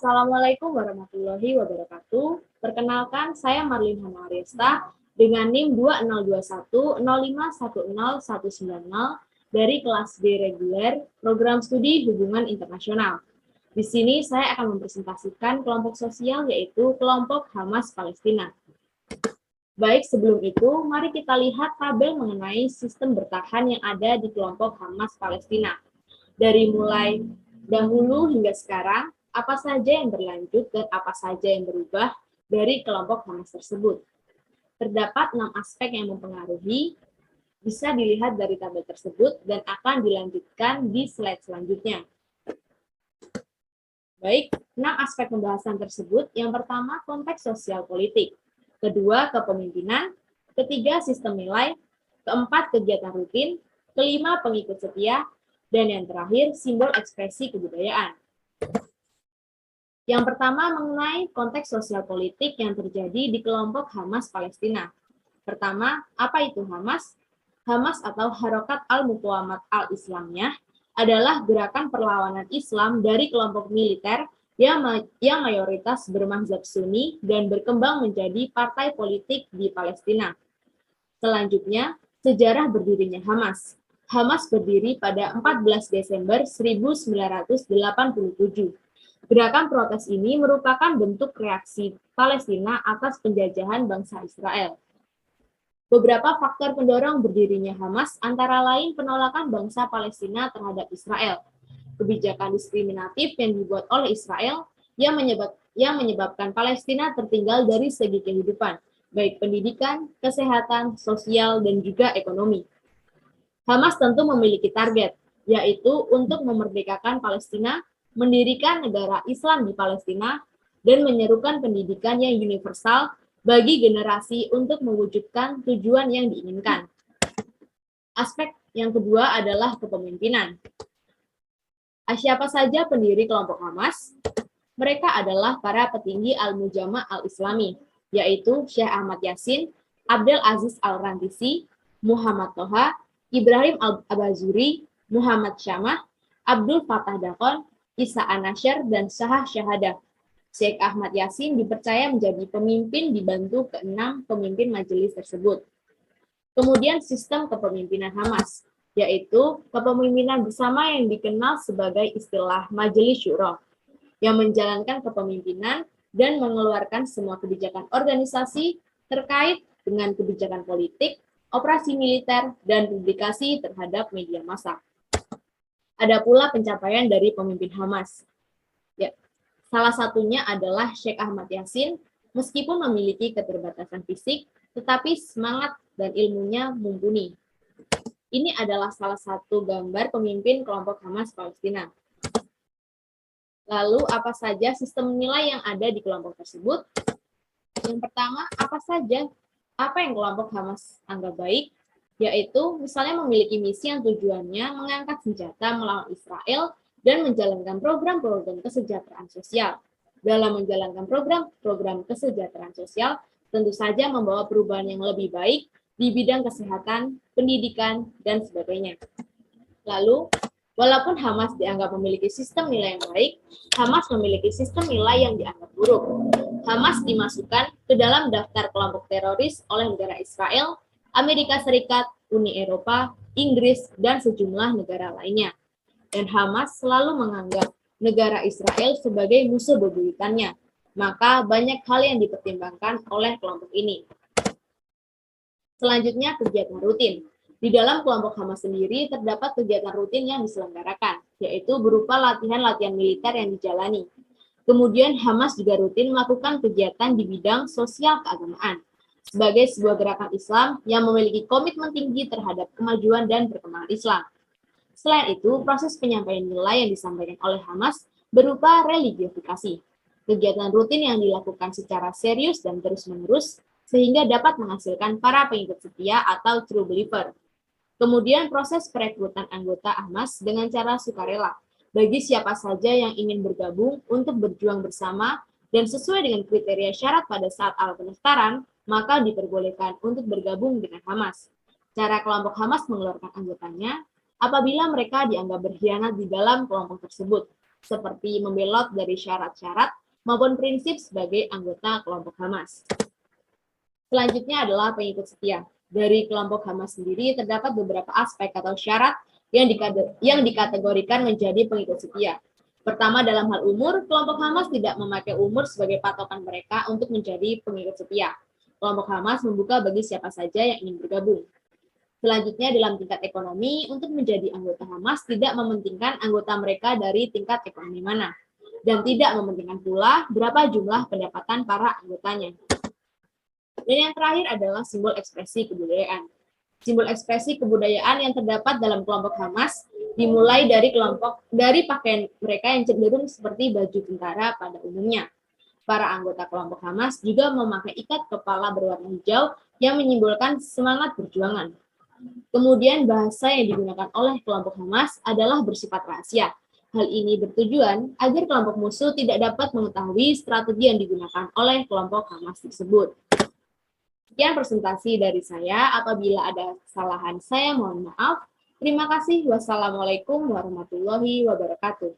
Assalamualaikum warahmatullahi wabarakatuh. Perkenalkan, saya Marlin Hana Ariesta dengan NIM 202105109190 dari kelas D reguler Program Studi Hubungan Internasional. Di sini saya akan mempresentasikan kelompok sosial yaitu kelompok Hamas Palestina. Baik, sebelum itu, mari kita lihat tabel mengenai sistem bertahan yang ada di kelompok Hamas Palestina. Dari mulai dahulu hingga sekarang, apa saja yang berlanjut dan apa saja yang berubah dari kelompok Hamas tersebut. Terdapat 6 aspek yang mempengaruhi, bisa dilihat dari tabel tersebut dan akan dilanjutkan di slide selanjutnya. Baik, 6 aspek pembahasan tersebut. Yang pertama, konteks sosial politik. Kedua, kepemimpinan. Ketiga, sistem nilai. Keempat, kegiatan rutin. Kelima, pengikut setia. Dan yang terakhir, simbol ekspresi kebudayaan. Yang pertama, mengenai konteks sosial politik yang terjadi di kelompok Hamas Palestina. Pertama, apa itu Hamas? Hamas atau Harokat Al-Muqawamat Al-Islamiyah adalah gerakan perlawanan Islam dari kelompok militer yang mayoritas bermazhab Sunni dan berkembang menjadi partai politik di Palestina. Selanjutnya, sejarah berdirinya Hamas. Hamas berdiri pada 14 Desember 1987. Gerakan protes ini merupakan bentuk reaksi Palestina atas penjajahan bangsa Israel. Beberapa faktor pendorong berdirinya Hamas antara lain penolakan bangsa Palestina terhadap Israel, kebijakan diskriminatif yang dibuat oleh Israel yang menyebabkan Palestina tertinggal dari segi kehidupan, baik pendidikan, kesehatan, sosial, dan juga ekonomi. Hamas tentu memiliki target, yaitu untuk memerdekakan Palestina, mendirikan negara Islam di Palestina, dan menyerukan pendidikan yang universal bagi generasi untuk mewujudkan tujuan yang diinginkan. Aspek yang kedua adalah kepemimpinan. Siapa saja pendiri kelompok Hamas? Mereka adalah para petinggi Al-Mujama Al-Islami, yaitu Syekh Ahmad Yasin, Abdel Aziz Al-Rantisi, Muhammad Toha, Ibrahim Al-Abazuri, Muhammad Syamah, Abdul Fattah Dakon, Isa Anasyar, dan Shah Syahadah. Syekh Ahmad Yasin dipercaya menjadi pemimpin dibantu ke-6 pemimpin majelis tersebut. Kemudian sistem kepemimpinan Hamas, yaitu kepemimpinan bersama yang dikenal sebagai istilah Majelis Syuro, yang menjalankan kepemimpinan dan mengeluarkan semua kebijakan organisasi terkait dengan kebijakan politik, operasi militer, dan publikasi terhadap media massa. Ada pula pencapaian dari pemimpin Hamas. Ya, salah satunya adalah Syekh Ahmad Yasin, meskipun memiliki keterbatasan fisik, tetapi semangat dan ilmunya mumpuni. Ini adalah salah satu gambar pemimpin kelompok Hamas Palestina. Lalu, apa saja sistem nilai yang ada di kelompok tersebut? Yang pertama, apa yang kelompok Hamas anggap baik? Yaitu misalnya memiliki misi yang tujuannya mengangkat senjata melawan Israel dan menjalankan program-program kesejahteraan sosial. Dalam menjalankan program-program kesejahteraan sosial, tentu saja membawa perubahan yang lebih baik di bidang kesehatan, pendidikan, dan sebagainya. Lalu, walaupun Hamas dianggap memiliki sistem nilai yang baik, Hamas memiliki sistem nilai yang dianggap buruk. Hamas dimasukkan ke dalam daftar kelompok teroris oleh negara Israel, Amerika Serikat, Uni Eropa, Inggris, dan sejumlah negara lainnya. Dan Hamas selalu menganggap negara Israel sebagai musuh bebuyutannya. Maka banyak hal yang dipertimbangkan oleh kelompok ini. Selanjutnya, kegiatan rutin. Di dalam kelompok Hamas sendiri terdapat kegiatan rutin yang diselenggarakan, yaitu berupa latihan-latihan militer yang dijalani. Kemudian Hamas juga rutin melakukan kegiatan di bidang sosial keagamaan, sebagai sebuah gerakan Islam yang memiliki komitmen tinggi terhadap kemajuan dan perkembangan Islam. Selain itu, proses penyampaian nilai yang disampaikan oleh Hamas berupa religiosifikasi, kegiatan rutin yang dilakukan secara serius dan terus-menerus, sehingga dapat menghasilkan para pengikut setia atau true believer. Kemudian proses perekrutan anggota Hamas dengan cara sukarela, bagi siapa saja yang ingin bergabung untuk berjuang bersama dan sesuai dengan kriteria syarat pada saat awal pendaftaran, maka diperbolehkan untuk bergabung dengan Hamas. Cara kelompok Hamas mengeluarkan anggotanya apabila mereka dianggap berkhianat di dalam kelompok tersebut. seperti membelot dari syarat-syarat maupun prinsip sebagai anggota kelompok Hamas. Selanjutnya adalah pengikut setia. Dari kelompok Hamas sendiri terdapat beberapa aspek atau syarat yang dikategorikan menjadi pengikut setia. Pertama, dalam hal umur, kelompok Hamas tidak memakai umur sebagai patokan mereka untuk menjadi pengikut setia. Kelompok Hamas membuka bagi siapa saja yang ingin bergabung. Selanjutnya, dalam tingkat ekonomi, untuk menjadi anggota Hamas tidak mementingkan anggota mereka dari tingkat ekonomi mana, dan tidak mementingkan pula berapa jumlah pendapatan para anggotanya. Dan yang terakhir adalah simbol ekspresi kebudayaan. Simbol ekspresi kebudayaan yang terdapat dalam kelompok Hamas dimulai dari pakaian mereka yang cenderung seperti baju tentara pada umumnya. Para anggota kelompok Hamas juga memakai ikat kepala berwarna hijau yang menyimbolkan semangat perjuangan. Kemudian bahasa yang digunakan oleh kelompok Hamas adalah bersifat rahasia. Hal ini bertujuan agar kelompok musuh tidak dapat mengetahui strategi yang digunakan oleh kelompok Hamas tersebut. Sekian presentasi dari saya. Apabila ada kesalahan, saya mohon maaf. Terima kasih. Wassalamualaikum warahmatullahi wabarakatuh.